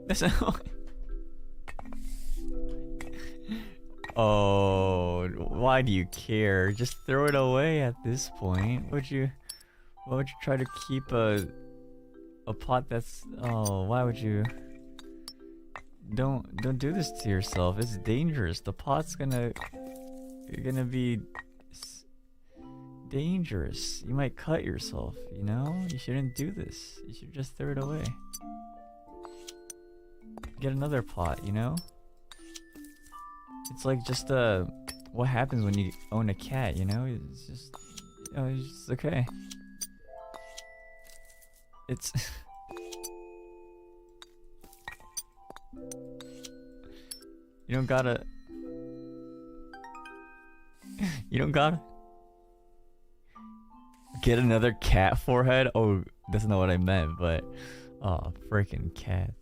That's not. Oh, why do you care? Just throw it away at this point. Why would you try to keep a pot that's... Oh, why would you... Don't do this to yourself. It's dangerous. The pot's gonna... You're gonna be... dangerous. You might cut yourself, you know? You shouldn't do this. You should just throw it away. Get another pot, you know? It's like just what happens when you own a cat, you know? It's just, it's just okay. It's you don't gotta get another cat forehead. Oh, that's not what I meant, but oh, freaking cat.